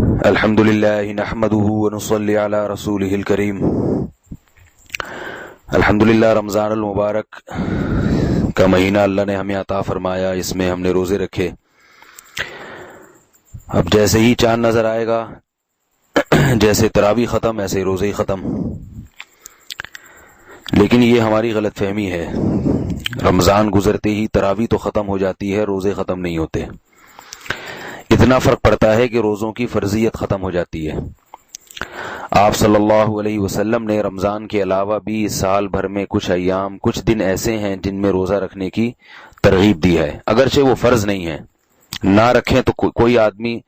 الحمد للہ نحمده ونصلی علی رسولہ الکریم۔ الحمد للہ رمضان المبارک کا مہینہ اللہ نے ہمیں عطا فرمایا، اس میں ہم نے روزے رکھے۔ اب جیسے ہی چاند نظر آئے گا، جیسے تراویح ختم ایسے روزے ہی ختم۔ لیکن یہ ہماری غلط فہمی ہے، رمضان گزرتے ہی تراویح تو ختم ہو جاتی ہے، روزے ختم نہیں ہوتے۔ اتنا فرق پڑتا ہے کہ روزوں کی فرضیت ختم ہو جاتی ہے۔ آپ صلی اللہ علیہ وسلم نے رمضان کے علاوہ بھی سال بھر میں کچھ ایام، کچھ دن ایسے ہیں جن میں روزہ رکھنے کی ترغیب دی ہے، اگرچہ وہ فرض نہیں ہے۔ نہ رکھیں تو کوئی آدمی،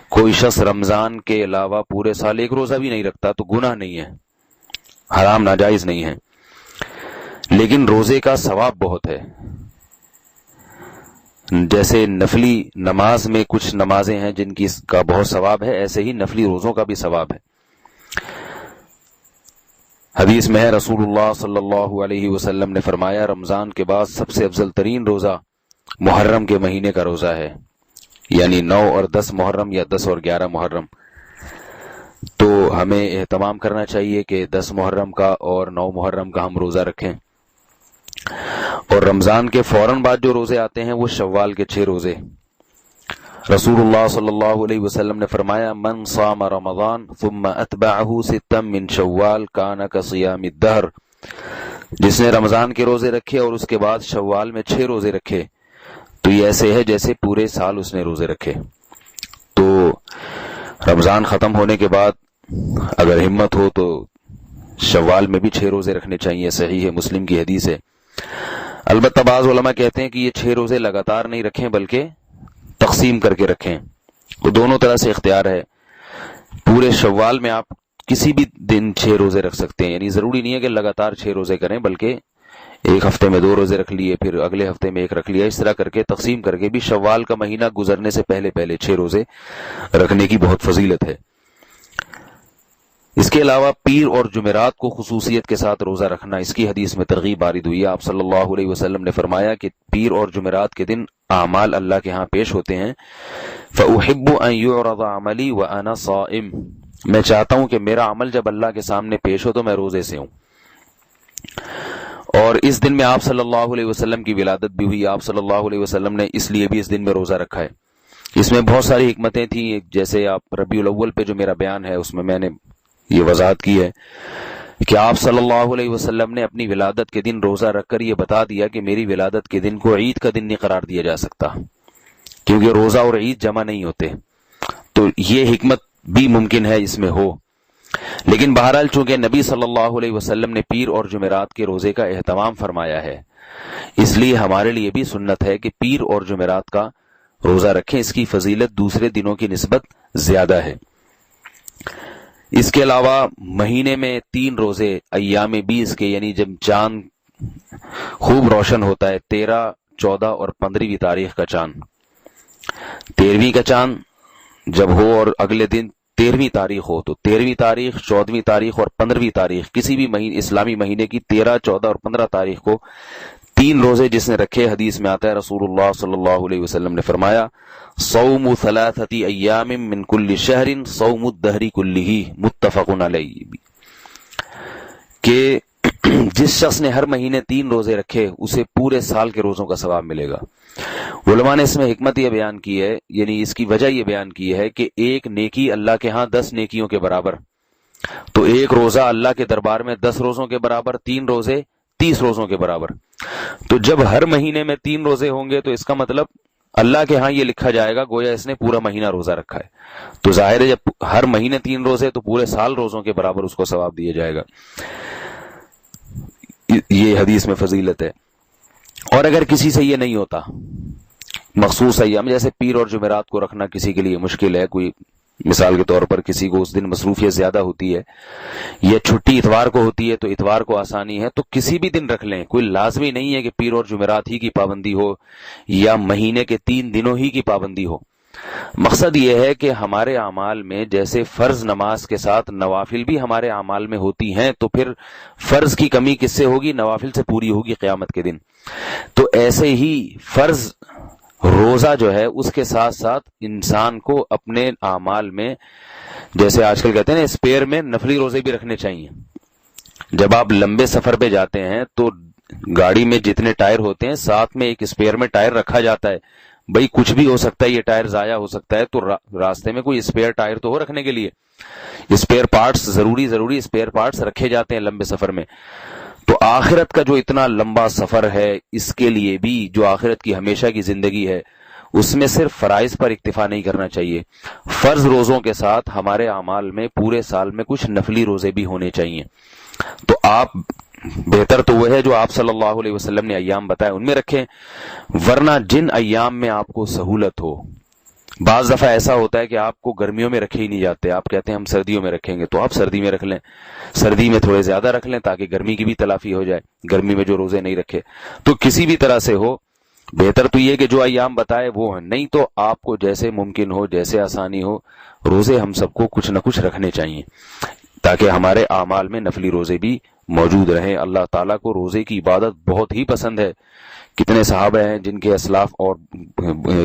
کوئی شخص رمضان کے علاوہ پورے سال ایک روزہ بھی نہیں رکھتا تو گناہ نہیں ہے، حرام ناجائز نہیں ہے، لیکن روزے کا ثواب بہت ہے۔ جیسے نفلی نماز میں کچھ نمازیں ہیں جن کی کا بہت ثواب ہے، ایسے ہی نفلی روزوں کا بھی ثواب ہے۔ حدیث میں ہے، رسول اللہ صلی اللہ علیہ وسلم نے فرمایا، رمضان کے بعد سب سے افضل ترین روزہ محرم کے مہینے کا روزہ ہے، یعنی 9 اور 10 محرم یا 10 اور 11 محرم۔ تو ہمیں اہتمام کرنا چاہیے کہ 10 محرم کا اور 9 محرم کا ہم روزہ رکھیں۔ اور رمضان کے فوراً بعد جو روزے آتے ہیں وہ شوال کے 6 روزے۔ رسول اللہ صلی اللہ علیہ وسلم نے فرمایا، من صام رمضان ثم اتبعہ 6 من شوال کان کصیام الدہر، جس نے رمضان کے روزے رکھے اور اس کے بعد شوال میں 6 روزے رکھے تو یہ ایسے ہے جیسے پورے سال اس نے روزے رکھے۔ تو رمضان ختم ہونے کے بعد اگر ہمت ہو تو شوال میں بھی 6 روزے رکھنے چاہیے، صحیح ہے، مسلم کی حدیث ہے۔ البتہ بعض علماء کہتے ہیں کہ یہ 6 روزے لگاتار نہیں رکھیں بلکہ تقسیم کر کے رکھیں، تو دونوں طرح سے اختیار ہے۔ پورے شوال میں آپ کسی بھی دن 6 روزے رکھ سکتے ہیں، یعنی ضروری نہیں ہے کہ لگاتار 6 روزے کریں، بلکہ ایک ہفتے میں 2 روزے رکھ لیے، پھر اگلے ہفتے میں 1 رکھ لیا، اس طرح کر کے تقسیم کر کے بھی شوال کا مہینہ گزرنے سے پہلے 6 روزے رکھنے کی بہت فضیلت ہے۔ اس کے علاوہ پیر اور جمعرات کو خصوصیت کے ساتھ روزہ رکھنا، اس کی حدیث میں ترغیب وارد ہوئی ہے۔ آپ صلی اللہ علیہ وسلم نے فرمایا کہ پیر اور جمعرات کے دن اعمال اللہ کے ہاں پیش ہوتے ہیں، فَأُحِبُّ أَن يُعْرَضَ عَمَلِي وَأَنَا صَائِمٌ، میں چاہتا ہوں کہ میرا عمل جب اللہ کے سامنے پیش ہو تو میں روزے سے ہوں۔ اور اس دن میں آپ صلی اللہ علیہ وسلم کی ولادت بھی ہوئی۔ آپ صلی اللہ علیہ وسلم نے اس لیے بھی اس دن میں روزہ رکھا ہے۔ اس میں بہت ساری حکمتیں تھیں، جیسے آپ ربیع الاول پہ جو میرا بیان ہے اس میں نے یہ وضاحت کی ہے کہ آپ صلی اللہ علیہ وسلم نے اپنی ولادت کے دن روزہ رکھ کر یہ بتا دیا کہ میری ولادت کے دن کو عید کا دن نہیں قرار دیا جا سکتا، کیونکہ روزہ اور عید جمع نہیں ہوتے، تو یہ حکمت بھی ممکن ہے اس میں ہو۔ لیکن بہرحال چونکہ نبی صلی اللہ علیہ وسلم نے پیر اور جمعرات کے روزے کا اہتمام فرمایا ہے، اس لیے ہمارے لیے بھی سنت ہے کہ پیر اور جمعرات کا روزہ رکھیں، اس کی فضیلت دوسرے دنوں کی نسبت زیادہ ہے۔ اس کے علاوہ مہینے میں 3 روزے ایام 20 کے، یعنی جب چاند خوب روشن ہوتا ہے، 13، 14 اور 15ویں تاریخ کا چاند، 13ویں کا چاند جب ہو اور اگلے دن 13ویں تاریخ ہو تو 13ویں تاریخ، 14ویں تاریخ اور 15ویں تاریخ، کسی بھی اسلامی مہینے کی 13، 14 اور 15 تاریخ کو 3 روزے جس نے رکھے، حدیث میں آتا ہے رسول اللہ صلی اللہ علیہ وسلم نے فرمایا، صوم 3 ایام من کل شہر صوم الدہر کلہ، متفق علیہ، کہ جس شخص نے ہر مہینے 3 روزے رکھے اسے پورے سال کے روزوں کا ثواب ملے گا۔ علماء نے اس میں حکمت یہ بیان کی ہے، یعنی اس کی وجہ یہ بیان کی ہے کہ ایک نیکی اللہ کے ہاں 10 نیکیوں کے برابر، تو ایک روزہ اللہ کے دربار میں 10 روزوں کے برابر، 3 روزے 30 روزوں کے برابر۔ تو جب ہر مہینے میں 3 روزے ہوں گے تو اس کا مطلب اللہ کے ہاں یہ لکھا جائے گا گویا اس نے پورا مہینہ روزہ رکھا ہے، تو ظاہر ہے جب ہر مہینے 3 روزے تو پورے سال روزوں کے برابر اس کو ثواب دیا جائے گا۔ یہ حدیث میں فضیلت ہے۔ اور اگر کسی سے یہ نہیں ہوتا، مخصوص ایام جیسے پیر اور جمعرات کو رکھنا کسی کے لیے مشکل ہے، کوئی مثال کے طور پر کسی کو اس دن مصروفیت زیادہ ہوتی ہے یا چھٹی اتوار کو ہوتی ہے تو اتوار کو آسانی ہے، تو کسی بھی دن رکھ لیں، کوئی لازمی نہیں ہے کہ پیر اور جمعرات ہی کی پابندی ہو یا مہینے کے 3 دنوں ہی کی پابندی ہو۔ مقصد یہ ہے کہ ہمارے اعمال میں جیسے فرض نماز کے ساتھ نوافل بھی ہمارے اعمال میں ہوتی ہیں، تو پھر فرض کی کمی کس سے ہوگی؟ نوافل سے پوری ہوگی قیامت کے دن۔ تو ایسے ہی فرض روزہ جو ہے اس کے ساتھ ساتھ انسان کو اپنے اعمال میں، جیسے آج کل کہتے ہیں نا، اسپیئر میں نفلی روزے بھی رکھنے چاہیے. جب آپ لمبے سفر پہ جاتے ہیں تو گاڑی میں جتنے ٹائر ہوتے ہیں ساتھ میں ایک اسپیئر میں ٹائر رکھا جاتا ہے. بھئی کچھ بھی ہو سکتا ہے، یہ ٹائر ضائع ہو سکتا ہے، تو راستے میں کوئی اسپیئر ٹائر تو ہو رکھنے کے لیے. اسپیئر پارٹس ضروری اسپیئر پارٹس رکھے جاتے ہیں لمبے سفر میں. تو آخرت کا جو اتنا لمبا سفر ہے، اس کے لیے بھی جو آخرت کی ہمیشہ کی زندگی ہے، اس میں صرف فرائض پر اکتفا نہیں کرنا چاہیے. فرض روزوں کے ساتھ ہمارے اعمال میں پورے سال میں کچھ نفلی روزے بھی ہونے چاہیے. تو آپ بہتر تو وہ ہے جو آپ صلی اللہ علیہ وسلم نے ایام بتائے ان میں رکھیں، ورنہ جن ایام میں آپ کو سہولت ہو. بعض دفعہ ایسا ہوتا ہے کہ آپ کو گرمیوں میں رکھے ہی نہیں جاتے، آپ کہتے ہیں ہم سردیوں میں رکھیں گے، تو آپ سردی میں رکھ لیں، سردی میں تھوڑے زیادہ رکھ لیں تاکہ گرمی کی بھی تلافی ہو جائے، گرمی میں جو روزے نہیں رکھے. تو کسی بھی طرح سے ہو، بہتر تو یہ کہ جو ایام بتائے وہ ہیں، نہیں تو آپ کو جیسے ممکن ہو، جیسے آسانی ہو، روزے ہم سب کو کچھ نہ کچھ رکھنے چاہیے تاکہ ہمارے اعمال میں نفلی روزے بھی موجود رہیں. اللہ تعالیٰ کو روزے کی عبادت بہت ہی پسند ہے. کتنے صحابہ ہیں جن کے اسلاف اور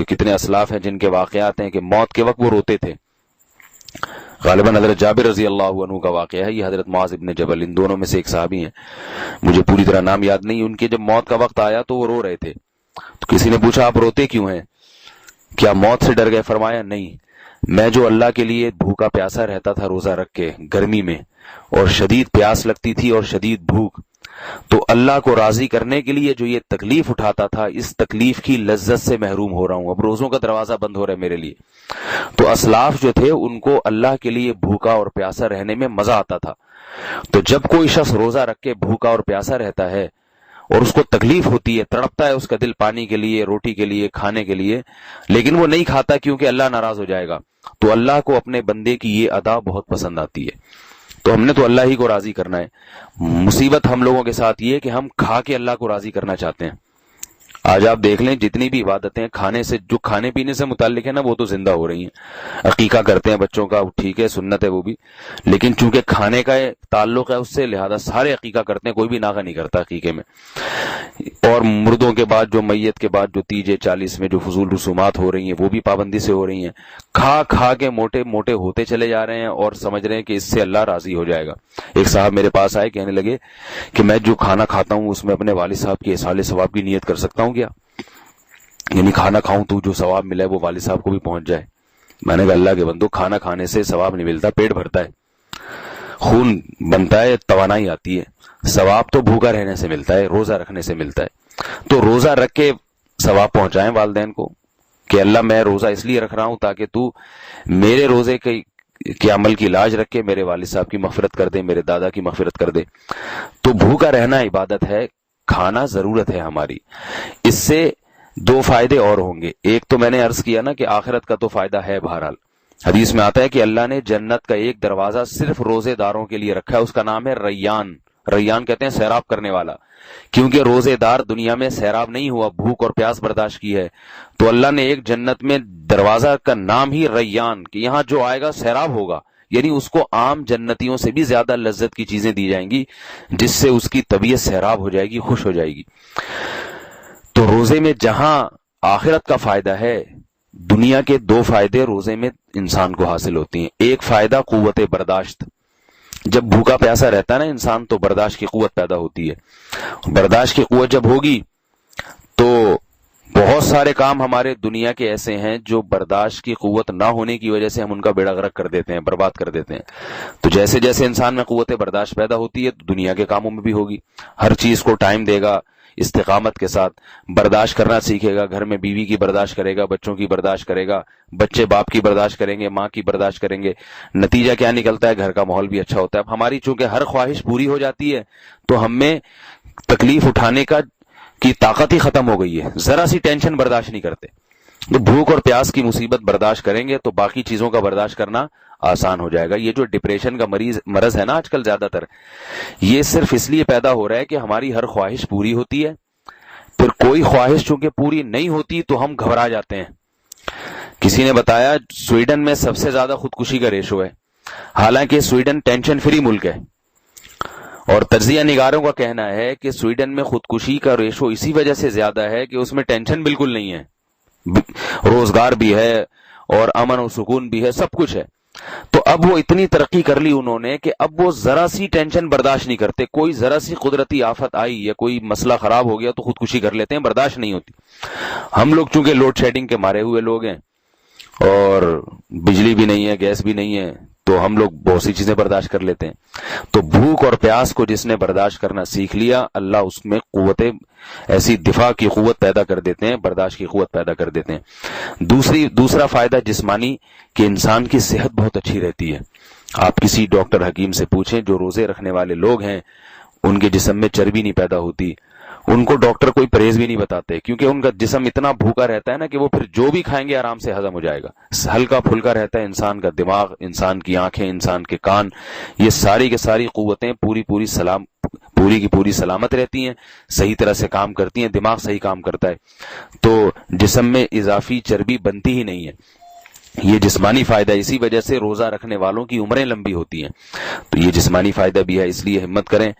کتنے اسلاف ہیں جن کے واقعات ہیں کہ موت کے وقت وہ روتے تھے. غالباً حضرت جابر رضی اللہ عنہ کا واقعہ ہے، یہ حضرت معاذ ابن جبل، ان دونوں میں سے ایک صحابی ہیں، مجھے پوری طرح نام یاد نہیں. ان کے جب موت کا وقت آیا تو وہ رو رہے تھے. تو کسی نے پوچھا آپ روتے کیوں ہیں، کیا موت سے ڈر گئے؟ فرمایا نہیں، میں جو اللہ کے لیے بھوکا پیاسا رہتا تھا روزہ رکھ کے گرمی میں، اور شدید پیاس لگتی تھی اور شدید بھوک، تو اللہ کو راضی کرنے کے لیے جو یہ تکلیف اٹھاتا تھا، اس تکلیف کی لذت سے محروم ہو رہا ہوں، اب روزوں کا دروازہ بند ہو رہا ہے میرے لیے. تو اسلاف جو تھے ان کو اللہ کے لیے بھوکا اور پیاسا رہنے میں مزہ آتا تھا. تو جب کوئی شخص روزہ رکھ کے بھوکا اور پیاسا رہتا ہے اور اس کو تکلیف ہوتی ہے، تڑپتا ہے اس کا دل پانی کے لیے، روٹی کے لیے، کھانے کے لیے، لیکن وہ نہیں کھاتا کیونکہ اللہ ناراض ہو جائے گا، تو اللہ کو اپنے بندے کی یہ ادا بہت پسند آتی ہے. تو ہم نے تو اللہ ہی کو راضی کرنا ہے. مصیبت ہم لوگوں کے ساتھ یہ ہے کہ ہم کھا کے اللہ کو راضی کرنا چاہتے ہیں. آج آپ دیکھ لیں جتنی بھی عبادتیں کھانے سے، جو کھانے پینے سے متعلق ہے نا، وہ تو زندہ ہو رہی ہیں. عقیقہ کرتے ہیں بچوں کا، ٹھیک ہے، سنت ہے وہ بھی، لیکن چونکہ کھانے کا تعلق ہے اس سے، لہذا سارے عقیقہ کرتے ہیں، کوئی بھی ناغہ نہیں کرتا عقیقے میں. اور مردوں کے بعد جو، میت کے بعد جو تیجے 40 میں جو فضول رسومات ہو رہی ہیں وہ بھی پابندی سے ہو رہی ہیں. کھا کھا کے موٹے موٹے ہوتے چلے جا رہے ہیں اور سمجھ رہے ہیں کہ اس سے اللہ راضی ہو جائے گا. ایک صاحب میرے پاس آئے، کہنے لگے کہ میں جو کھانا کھاتا ہوں اس میں اپنے والد صاحب کے ایصال ثواب کی نیت کر سکتا ہوں کیا؟ یعنی کھانا کھاؤں تو جو ثواب ملا ہے وہ والد صاحب کو بھی پہنچ جائے. میں نے کہا اللہ کے بندو، کھانا کھانے سے ثواب نہیں ملتا، پیٹ بھرتا ہے، خون بنتا ہے، توانائی آتی ہے. ثواب تو بھوکا رہنے سے ملتا ہے، روزہ رکھنے سے ملتا ہے. تو روزہ رکھ کے ثواب پہنچائیں والدین کو کہ اللہ میں روزہ اس لیے رکھ رہا ہوں تاکہ تو میرے روزے کے عمل کی لاج رکھ کے میرے والد صاحب کی مغفرت کر دے، میرے دادا کی مغفرت کر دے. تو بھوکا رہنا عبادت ہے، کھانا ضرورت ہے ہماری. اس سے دو فائدے اور ہوں گے. ایک تو میں نے عرض کیا نا کہ آخرت کا تو فائدہ ہے. بہرحال حدیث میں آتا ہے کہ اللہ نے جنت کا ایک دروازہ صرف روزے داروں کے لیے رکھا ہے، اس کا نام ہے ریان. ریان کہتے ہیں سیراب کرنے والا، کیونکہ روزے دار دنیا میں سیراب نہیں ہوا، بھوک اور پیاس برداشت کی ہے، تو اللہ نے ایک جنت میں دروازہ کا نام ہی ریان، کہ یہاں جو آئے گا سیراب ہوگا، یعنی اس کو عام جنتیوں سے بھی زیادہ لذت کی چیزیں دی جائیں گی جس سے اس کی طبیعت سیراب ہو جائے گی، خوش ہو جائے گی. تو روزے میں جہاں آخرت کا فائدہ ہے، دنیا کے دو فائدے روزے میں انسان کو حاصل ہوتی ہیں. ایک فائدہ قوت برداشت، جب بھوکا پیاسا رہتا ہے نا انسان تو برداشت کی قوت پیدا ہوتی ہے. برداشت کی قوت جب ہوگی تو بہت سارے کام ہمارے دنیا کے ایسے ہیں جو برداشت کی قوت نہ ہونے کی وجہ سے ہم ان کا بیڑا غرق کر دیتے ہیں، برباد کر دیتے ہیں. تو جیسے جیسے انسان میں قوت برداشت پیدا ہوتی ہے تو دنیا کے کاموں میں بھی ہوگی. ہر چیز کو ٹائم دے گا، استقامت کے ساتھ برداشت کرنا سیکھے گا. گھر میں بیوی کی برداشت کرے گا، بچوں کی برداشت کرے گا، بچے باپ کی برداشت کریں گے، ماں کی برداشت کریں گے. نتیجہ کیا نکلتا ہے؟ گھر کا ماحول بھی اچھا ہوتا ہے. اب ہماری چونکہ ہر خواہش پوری ہو جاتی ہے تو ہم میں تکلیف اٹھانے کی طاقت ہی ختم ہو گئی ہے، ذرا سی ٹینشن برداشت نہیں کرتے. تو بھوک اور پیاس کی مصیبت برداشت کریں گے تو باقی چیزوں کا برداشت کرنا آسان ہو جائے گا. یہ جو ڈپریشن کا مرض ہے نا آج کل زیادہ تر، یہ صرف اس لیے پیدا ہو رہا ہے کہ ہماری ہر خواہش پوری ہوتی ہے، پھر کوئی خواہش چونکہ پوری نہیں ہوتی تو ہم گھبرا جاتے ہیں. کسی نے بتایا سویڈن میں سب سے زیادہ خودکشی کا ریشو ہے، حالانکہ سویڈن ٹینشن فری ملک ہے، اور تجزیہ نگاروں کا کہنا ہے کہ سویڈن میں خودکشی کا ریشو اسی وجہ سے زیادہ ہے کہ اس میں ٹینشن بالکل نہیں ہے. روزگار بھی ہے اور امن و سکون بھی ہے، سب کچھ ہے۔ تو اب وہ اتنی ترقی کر لی انہوں نے کہ اب وہ ذرا سی ٹینشن برداشت نہیں کرتے، کوئی ذرا سی قدرتی آفت آئی یا کوئی مسئلہ خراب ہو گیا تو خودکشی کر لیتے ہیں، برداشت نہیں ہوتی۔ ہم لوگ چونکہ لوڈ شیڈنگ کے مارے ہوئے لوگ ہیں اور بجلی بھی نہیں ہے، گیس بھی نہیں ہے، تو ہم لوگ بہت سی چیزیں برداشت کر لیتے ہیں۔ تو بھوک اور پیاس کو جس نے برداشت کرنا سیکھ لیا، اللہ اس میں قوتیں، ایسی دفاع کی قوت پیدا کر دیتے ہیں، برداشت کی قوت پیدا کر دیتے ہیں۔ دوسرا فائدہ جسمانی، کہ انسان کی صحت بہت اچھی رہتی ہے۔ آپ کسی ڈاکٹر حکیم سے پوچھیں، جو روزے رکھنے والے لوگ ہیں ان کے جسم میں چربی نہیں پیدا ہوتی، ان کو ڈاکٹر کوئی پرہیز بھی نہیں بتاتے، کیونکہ ان کا جسم اتنا بھوکا رہتا ہے نا کہ وہ پھر جو بھی کھائیں گے آرام سے ہضم ہو جائے گا، ہلکا پھلکا رہتا ہے۔ انسان کا دماغ، انسان کی آنکھیں، انسان کے کان، یہ ساری کی ساری قوتیں پوری کی پوری سلامت رہتی ہیں، صحیح طرح سے کام کرتی ہیں، دماغ صحیح کام کرتا ہے، تو جسم میں اضافی چربی بنتی ہی نہیں ہے۔ یہ جسمانی فائدہ، اسی وجہ سے روزہ رکھنے والوں کی عمریں لمبی ہوتی ہیں، تو یہ جسمانی فائدہ بھی ہے۔ اس لیے ہمت کریں،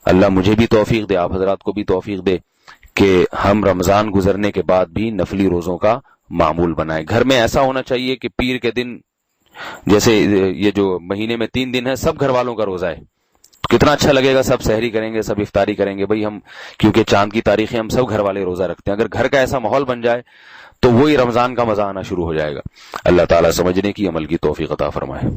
اللہ مجھے بھی توفیق دے، آپ حضرات کو بھی توفیق دے کہ ہم رمضان گزرنے کے بعد بھی نفلی روزوں کا معمول بنائیں۔ گھر میں ایسا ہونا چاہیے کہ پیر کے دن، جیسے یہ جو مہینے میں 3 دن ہے، سب گھر والوں کا روزہ ہے، کتنا اچھا لگے گا، سب سحری کریں گے، سب افطاری کریں گے بھائی ہم، کیونکہ چاند کی تاریخیں ہم سب گھر والے روزہ رکھتے ہیں۔ اگر گھر کا ایسا ماحول بن جائے تو وہی رمضان کا مزہ آنا شروع ہو جائے گا۔ اللہ تعالیٰ سمجھنے کی، عمل کی توفیق عطا فرمائے۔